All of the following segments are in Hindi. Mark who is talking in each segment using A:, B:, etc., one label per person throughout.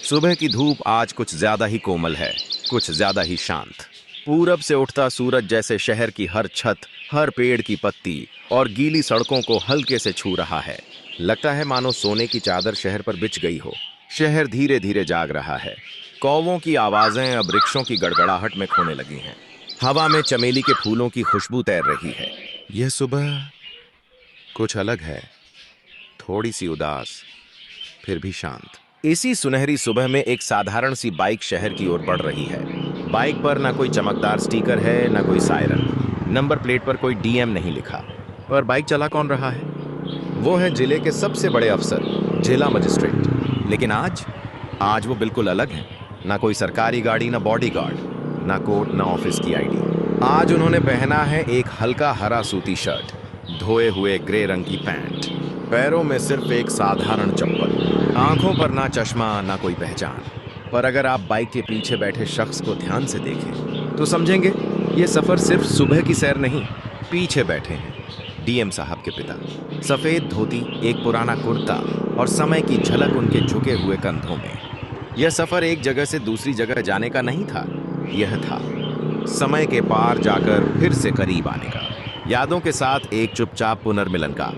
A: सुबह की धूप आज कुछ ज्यादा ही कोमल है, कुछ ज्यादा ही शांत। पूरब से उठता सूरज जैसे शहर की हर छत, हर पेड़ की पत्ती और गीली सड़कों को हल्के से छू रहा है। लगता है मानो सोने की चादर शहर पर बिछ गई हो। शहर धीरे धीरे जाग रहा है। कौवों की आवाजें अब वृक्षों की गड़गड़ाहट में खोने लगी हैं। हवा में चमेली के फूलों की खुशबू तैर रही है। यह सुबह कुछ अलग है, थोड़ी सी उदास, फिर भी शांत। इसी सुनहरी सुबह में एक साधारण सी बाइक शहर की ओर बढ़ रही है। बाइक पर ना कोई चमकदार स्टिकर है, ना कोई सायरन। नंबर प्लेट पर कोई डीएम नहीं लिखा। पर बाइक चला कौन रहा है? वो है जिले के सबसे बड़े अफसर, जिला मजिस्ट्रेट। लेकिन आज आज वो बिल्कुल अलग है। ना कोई सरकारी गाड़ी, ना बॉडीगार्ड, ना कोट, ना ऑफिस की आईडी। आज उन्होंने पहना है एक हल्का हरा सूती शर्ट, धोए हुए ग्रे रंग की पैंट, पैरों में सिर्फ एक साधारण चप्पल, आंखों पर ना चश्मा, ना कोई पहचान। पर अगर आप बाइक के पीछे बैठे शख्स को ध्यान से देखें तो समझेंगे ये सफर सिर्फ सुबह की सैर नहीं। पीछे बैठे हैं डीएम साहब के पिता। सफेद धोती, एक पुराना कुर्ता और समय की झलक उनके झुके हुए कंधों में। यह सफर एक जगह से दूसरी जगह जाने का नहीं था, यह था समय के पार जाकर फिर से करीब आने का। यादों के साथ एक चुपचाप पुनर्मिलन का।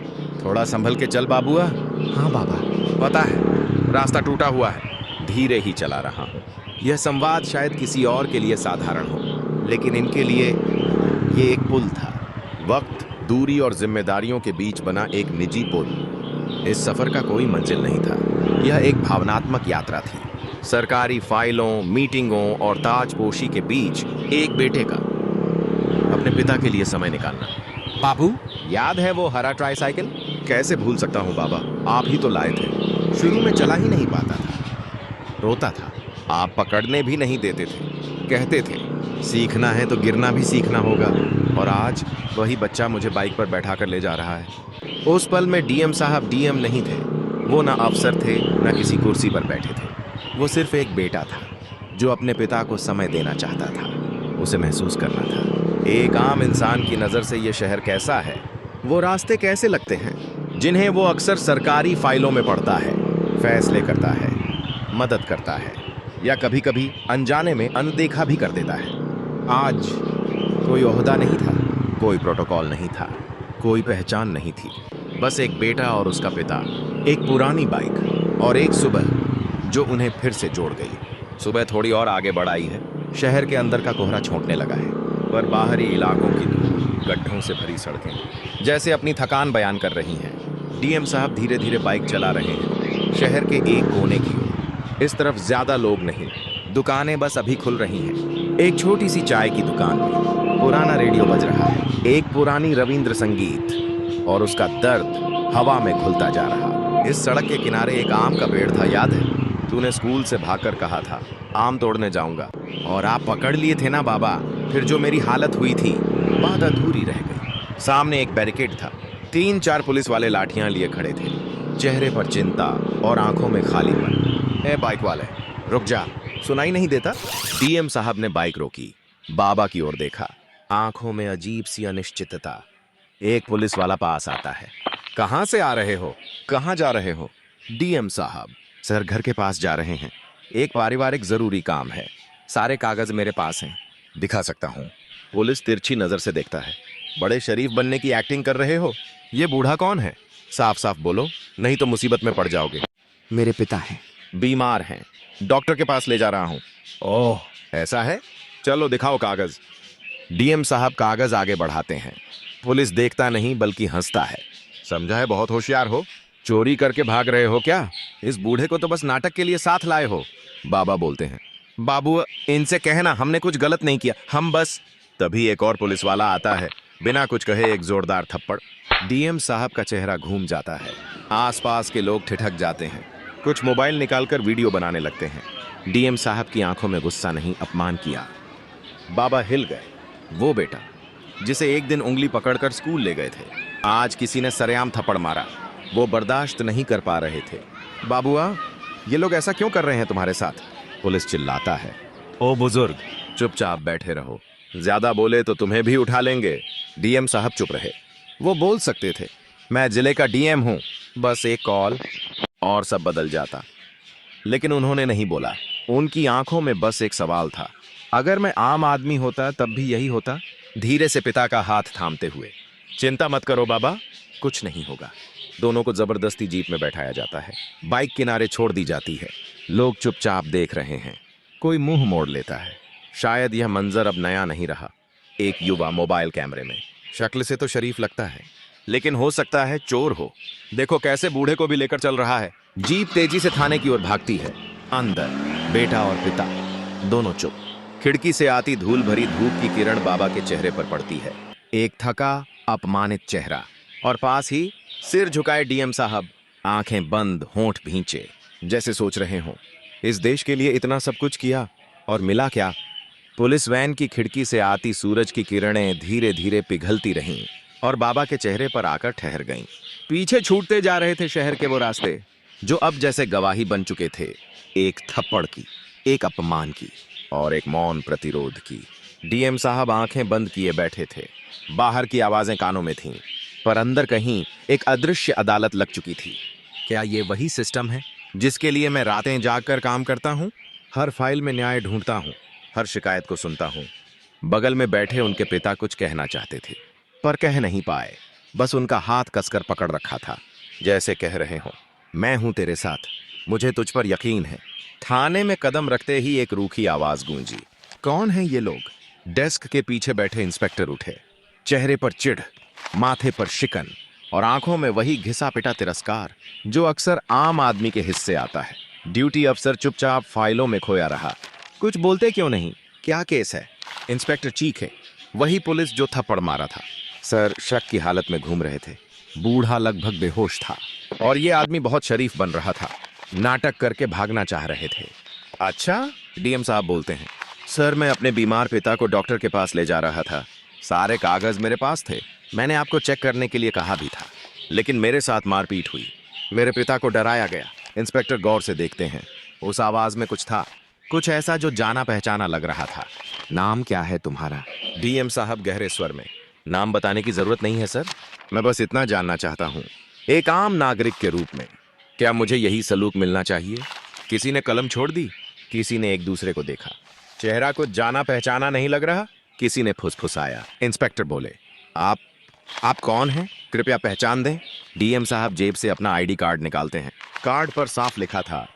A: थोड़ा संभल के चल बाबूआ। हाँ बाबा, पता है रास्ता टूटा हुआ है, धीरे ही चला रहा हूं। यह संवाद शायद किसी और के लिए साधारण हो, लेकिन इनके लिए ये एक पुल था। वक्त, दूरी और जिम्मेदारियों के बीच बना एक निजी पुल। इस सफर का कोई मंजिल नहीं था, यह एक भावनात्मक यात्रा थी। सरकारी फाइलों, मीटिंगों और ताजपोशी के बीच एक बेटे का अपने पिता के लिए समय निकालना। बाबू, याद है वो हरा ट्राइसाइकिल? कैसे भूल सकता हूँ बाबा, आप ही तो लाए थे। शुरू में चला ही नहीं पाता था, रोता था, आप पकड़ने भी नहीं देते थे। कहते थे सीखना है तो गिरना भी सीखना होगा। और आज वही बच्चा मुझे बाइक पर बैठा कर ले जा रहा है। उस पल में डीएम साहब डीएम नहीं थे। वो ना अफसर थे, ना किसी कुर्सी पर बैठे थे। वो सिर्फ एक बेटा था जो अपने पिता को समय देना चाहता था, उसे महसूस करना था। एक आम इंसान की नज़र से ये शहर कैसा है, वो रास्ते कैसे लगते हैं जिन्हें वो अक्सर सरकारी फाइलों में पढ़ता है, फैसले करता है, मदद करता है, या कभी कभी अनजाने में अनदेखा भी कर देता है। आज कोई ओहदा नहीं था, कोई प्रोटोकॉल नहीं था, कोई पहचान नहीं थी। बस एक बेटा और उसका पिता, एक पुरानी बाइक और एक सुबह जो उन्हें फिर से जोड़ गई। सुबह थोड़ी और आगे बढ़ाई है। शहर के अंदर का कोहरा छोंटने लगा है, पर बाहरी इलाकों की धूप, गड्ढों से भरी सड़कें जैसे अपनी थकान बयान कर रही हैं। डीएम साहब धीरे धीरे बाइक चला रहे हैं शहर के एक कोने की ओर। इस तरफ ज्यादा लोग नहीं, दुकानें बस अभी खुल रही हैं। एक छोटी सी चाय की दुकान में पुराना रेडियो बज रहा है, एक पुरानी रविंद्र संगीत, और उसका दर्द हवा में घुलता जा रहा। इस सड़क के किनारे एक आम का पेड़ था, याद है? तूने स्कूल से भागकर कहा था आम तोड़ने जाऊंगा, और आप पकड़ लिए थे ना बाबा। फिर जो मेरी हालत हुई थी, बात अधूरी रह गई। सामने एक बैरिकेड था, 3-4 पुलिस वाले लाठियां लिए खड़े थे, चेहरे पर चिंता और आंखों में खालीपन। ए बाइक वाले, रुक जा, सुनाई नहीं देता? डीएम साहब ने बाइक रोकी, बाबा की ओर देखा, आंखों में अजीब सी अनिश्चितता। एक पुलिस वाला पास आता है। कहां से आ रहे हो, कहां जा रहे हो? डीएम साहब, सर घर के पास जा रहे हैं, एक पारिवारिक जरूरी काम है, सारे कागज मेरे पास हैं, दिखा सकता हूं। पुलिस तिरछी नजर से देखता है। बड़े शरीफ बनने की एक्टिंग कर रहे हो? ये बूढ़ा कौन है? साफ साफ बोलो, नहीं तो मुसीबत में पड़ जाओगे।
B: मेरे पिता हैं।
A: बीमार हैं, डॉक्टर के पास ले जा रहा हूं। ओह, ऐसा है, चलो दिखाओ कागज। डीएम साहब कागज आगे बढ़ाते हैं। पुलिस देखता नहीं बल्कि हंसता है। समझा है बहुत होशियार हो, चोरी करके भाग रहे हो क्या? इस बूढ़े को तो बस नाटक के लिए साथ लाए हो। बाबा बोलते हैं, बाबू इनसे कहना हमने कुछ गलत नहीं किया, हम बस। तभी एक और पुलिस वाला आता है, बिना कुछ कहे एक जोरदार थप्पड़। डीएम साहब का चेहरा घूम जाता है। आसपास के लोग ठिठक जाते हैं, कुछ मोबाइल निकालकर वीडियो बनाने लगते हैं। डीएम साहब की आंखों में गुस्सा नहीं, अपमान किया। बाबा हिल गए। वो बेटा जिसे एक दिन उंगली पकड़कर स्कूल ले गए थे, आज किसी ने सरेआम थप्पड़ मारा। वो बर्दाश्त नहीं कर पा रहे थे। बाबूआ, ये लोग ऐसा क्यों कर रहे हैं तुम्हारे साथ? पुलिस चिल्लाता है, ओ बुजुर्ग, चुपचाप बैठे रहो, ज्यादा बोले तो तुम्हें भी उठा लेंगे। डीएम साहब चुप रहे। वो बोल सकते थे, मैं जिले का डीएम हूं, बस एक कॉल और सब बदल जाता। लेकिन उन्होंने नहीं बोला। उनकी आंखों में बस एक सवाल था, अगर मैं आम आदमी होता तब भी यही होता। धीरे से पिता का हाथ थामते हुए, चिंता मत करो बाबा, कुछ नहीं होगा। दोनों को जबरदस्ती जीप में बैठाया जाता है। बाइक किनारे छोड़ दी जाती है। लोग चुपचाप देख रहे हैं। कोई मुंह मोड़ लेता है। शायद यह मंजर अब नया नहीं रहा। एक युवा मोबाइल कैमरे में, शक्ल से तो शरीफ लगता है, लेकिन हो सकता है चोर हो। देखो कैसे बूढ़े को भी लेकर चल रहा है। जीप तेजी से थाने की ओर भागती है। अंदर बेटा और पिता दोनों चुप। खिड़की से आती धूल भरी धूप की किरण बाबा के चेहरे पर पड़ती है। एक थका अपमानित चेहरा, और पास ही सिर झुकाए डीएम साहब, आंखें बंद, होंठ भींचे, जैसे सोच रहे हों, इस देश के लिए इतना सब कुछ किया और मिला क्या। पुलिस वैन की खिड़की से आती सूरज की किरणें धीरे धीरे पिघलती रहीं और बाबा के चेहरे पर आकर ठहर गईं। पीछे छूटते जा रहे थे शहर के वो रास्ते जो अब जैसे गवाही बन चुके थे, एक थप्पड़ की, एक अपमान की और एक मौन प्रतिरोध की। डीएम साहब आंखें बंद किए बैठे थे। बाहर की आवाजें कानों में थीं, पर अंदर कहीं एक अदृश्य अदालत लग चुकी थी। क्या ये वही सिस्टम है जिसके लिए मैं रातें जागकर काम करता हूँ? हर फाइल में न्याय ढूंढता हूँ, हर शिकायत को सुनता हूँ। बगल में बैठे उनके पिता कुछ कहना चाहते थे, पर कह नहीं पाए। बस उनका हाथ कसकर पकड़ रखा था, जैसे कह रहे हो, मैं हूं तेरे साथ, मुझे तुझ पर यकीन है। थाने में कदम रखते ही एक रूखी आवाज गूंजी, कौन है ये लोग? डेस्क के पीछे बैठे इंस्पेक्टर उठे। चेहरे पर चिढ़, माथे पर शिकन और आंखों में वही घिसा पिटा तिरस्कार जो अक्सर आम आदमी के हिस्से आता है। ड्यूटी अफसर चुपचाप फाइलों में खोया रहा। कुछ बोलते क्यों नहीं? क्या केस है? इंस्पेक्टर चीखे, वही पुलिस जो थप्पड़ मारा था। सर शक की हालत में घूम रहे थे। बूढ़ा लगभग बेहोश था और ये आदमी बहुत शरीफ बन रहा था। नाटक करके भागना चाह रहे थे। अच्छा, डीएम साहब बोलते हैं, सर मैं अपने बीमार पिता को डॉक्टर के पास ले जा रहा था। सारे कागज मेरे पास थे। मैंने आपको चेक करने के लिए कहा भी था, लेकिन मेरे साथ मारपीट हुई। मेरे पिता को डराया गया। इंस्पेक्टर गौर से देखते हैं। उस आवाज में कुछ था, कुछ ऐसा जो जाना पहचाना लग रहा था। नाम क्या है तुम्हारा? डीएम साहब गहरे स्वर में, नाम बताने की जरूरत नहीं है सर, मैं बस इतना जानना चाहता हूँ, एक आम नागरिक के रूप में क्या मुझे यही सलूक मिलना चाहिए? किसी ने कलम छोड़ दी, किसी ने एक दूसरे को देखा। चेहरा कुछ जाना पहचाना नहीं लग रहा, किसी ने फुसफुसाया। इंस्पेक्टर बोले, आप कौन हैं? कृपया पहचान दें। डीएम साहब जेब से अपना आईडी कार्ड निकालते हैं। कार्ड पर साफ लिखा था,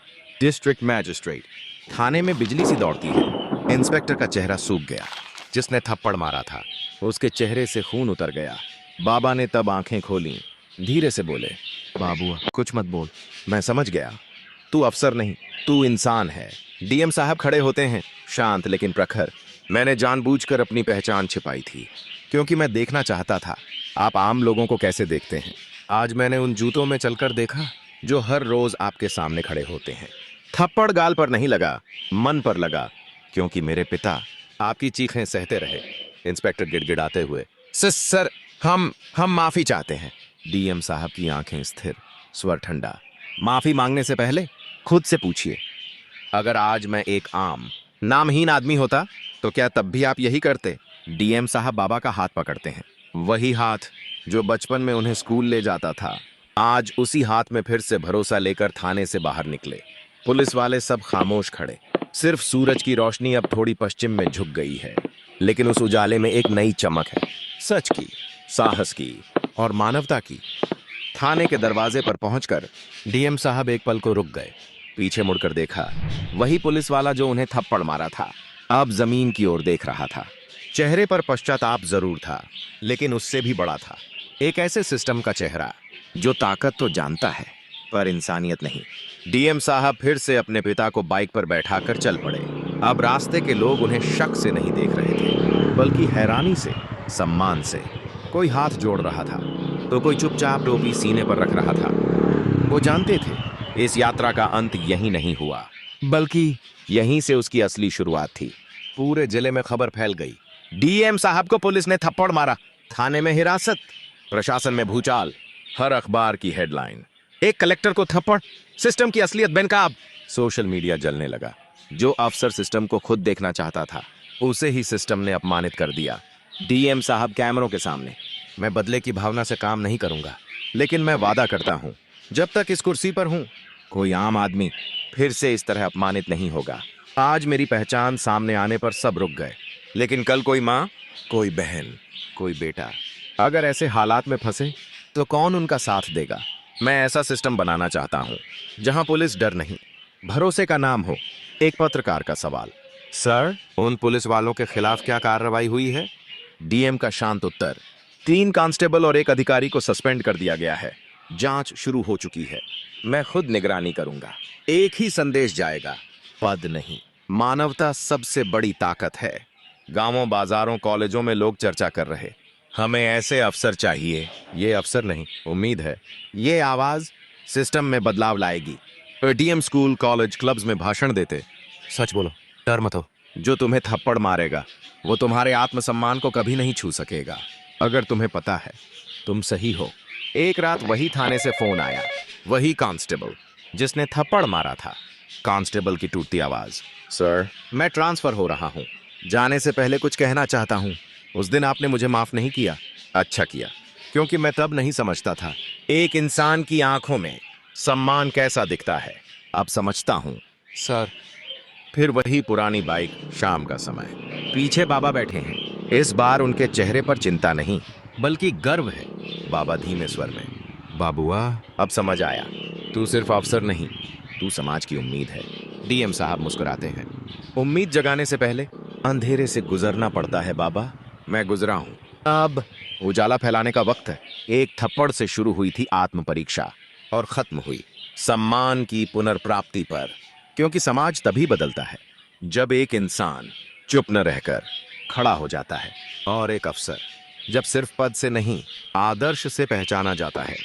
A: डिस्ट्रिक्ट मैजिस्ट्रेट। थाने में बिजली सी दौड़ती है। इंस्पेक्टर का चेहरा सूख गया। जिसने थप्पड़ मारा था उसके चेहरे से खून उतर गया। बाबा ने तब आंखें खोली, धीरे से बोले, बाबू कुछ मत बोल, मैं समझ गया, तू अफसर नहीं, तू इंसान है। डीएम साहब खड़े होते हैं, शांत लेकिन प्रखर। मैंने जानबूझकर अपनी पहचान छिपाई थी, क्योंकि मैं देखना चाहता था आप आम लोगों को कैसे देखते हैं। आज मैंने उन जूतों में चलकर देखा जो हर रोज आपके सामने खड़े होते हैं। थप्पड़ गाल पर नहीं लगा, मन पर लगा, क्योंकि मेरे पिता आपकी चीखें सहते रहे। इंस्पेक्टर गिड़गिड़ाते हुए, सर हम माफी चाहते हैं। डीएम साहब की आंखें स्थिर, स्वर ठंडा। माफी मांगने से पहले खुद से पूछिए, अगर आज मैं एक आम नामहीन आदमी होता तो क्या तब भी आप यही करते? डीएम साहब बाबा का हाथ पकड़ते हैं, वही हाथ जो बचपन में उन्हें स्कूल ले जाता था। आज उसी हाथ में फिर से भरोसा लेकर थाने से बाहर निकले। पुलिस वाले सब खामोश खड़े। सिर्फ सूरज की रोशनी अब थोड़ी पश्चिम में झुक गई है, लेकिन उस उजाले में एक नई चमक है, सच की, साहस की और मानवता की। थाने के दरवाजे पर पहुंचकर डीएम साहब एक पल को रुक गए। पीछे मुड़कर देखा, वही पुलिस वाला जो उन्हें थप्पड़ मारा था अब जमीन की ओर देख रहा था। चेहरे पर पश्चाताप जरूर था, लेकिन उससे भी बड़ा था एक ऐसे सिस्टम का चेहरा जो ताकत तो जानता है पर इंसानियत नहीं। डीएम साहब फिर से अपने पिता को बाइक पर बैठाकर चल पड़े। अब रास्ते के लोग उन्हें शक से नहीं देख रहे थे, बल्कि हैरानी से, सम्मान से। कोई हाथ जोड़ रहा था तो कोई चुपचाप टोपी सीने पर रख रहा था। वो जानते थे इस यात्रा का अंत यहीं नहीं हुआ, बल्कि यहीं से उसकी असली शुरुआत थी। पूरे जिले में खबर फैल गई, डीएम साहब को पुलिस ने थप्पड़ मारा, थाने में हिरासत, प्रशासन में भूचाल। हर अखबार की हेडलाइन, एक कलेक्टर को थप्पड़, सिस्टम की असलियत बेनकाब। सोशल मीडिया जलने लगा। जो अफसर सिस्टम को खुद देखना चाहता था उसे ही सिस्टम ने अपमानित कर दिया। डीएम साहब कैमरों के सामने, मैं बदले की भावना से काम नहीं करूंगा, लेकिन मैं वादा करता हूं जब तक इस कुर्सी पर हूं कोई आम आदमी फिर से इस तरह अपमानित नहीं होगा। आज मेरी पहचान सामने आने पर सब रुक गए, लेकिन कल कोई माँ, कोई बहन, कोई बेटा अगर ऐसे हालात में फंसे तो कौन उनका साथ देगा? मैं ऐसा सिस्टम बनाना चाहता हूँ जहाँ पुलिस डर नहीं, भरोसे का नाम हो। एक पत्रकार का सवाल, सर, उन पुलिस वालों के खिलाफ क्या कार्रवाई हुई है? डीएम का शांत उत्तर, 3 कांस्टेबल और 1 अधिकारी को सस्पेंड कर दिया गया है। जांच शुरू हो चुकी है। मैं खुद निगरानी करूंगा। एक ही संदेश जाएगा, पद नहीं, मानवता सबसे बड़ी ताकत है। गांवों, बाजारों, कॉलेजों में लोग चर्चा कर रहे, हमें ऐसे अफसर चाहिए। ये अफसर नहीं, उम्मीद है। ये आवाज सिस्टम में बदलाव लाएगी। डीएम स्कूल, कॉलेज, क्लब्स में भाषण देते, सच बोलो, डर मत हो। जो तुम्हें थप्पड़ मारेगा वो तुम्हारे आत्मसम्मान को कभी नहीं छू सकेगा, अगर तुम्हें पता है तुम सही हो। एक रात वही थाने से फोन आया, वही कांस्टेबल जिसने थप्पड़ मारा था। कांस्टेबल की टूटती आवाज, सर, मैं ट्रांसफर हो रहा हूं, जाने से पहले कुछ कहना चाहता हूं। उस दिन आपने मुझे माफ नहीं किया। अच्छा किया, क्योंकि मैं तब नहीं समझता था एक इंसान की आंखों में सम्मान कैसा दिखता है। अब समझता हूं, सर। फिर वही पुरानी बाइक, शाम का समय, पीछे बाबा बैठे हैं। इस बार उनके चेहरे पर चिंता नहीं, बल्कि गर्व है। बाबा धीमे स्वर में, बाबुआ, अब समझ आया, तू सिर्फ अफसर नहीं, तू समाज की उम्मीद है। डीएम साहब मुस्कुराते हैं, उम्मीद जगाने से पहले अंधेरे से गुजरना पड़ता है बाबा। मैं गुजरा हूं, अब उजाला फैलाने का वक्त है। एक थप्पड़ से शुरू हुई थी आत्म परीक्षा और खत्म हुई सम्मान की पुनर्प्राप्ति पर। क्योंकि समाज तभी बदलता है जब एक इंसान चुप न रहकर खड़ा हो जाता है, और एक अफसर जब सिर्फ पद से नहीं, आदर्श से पहचाना जाता है।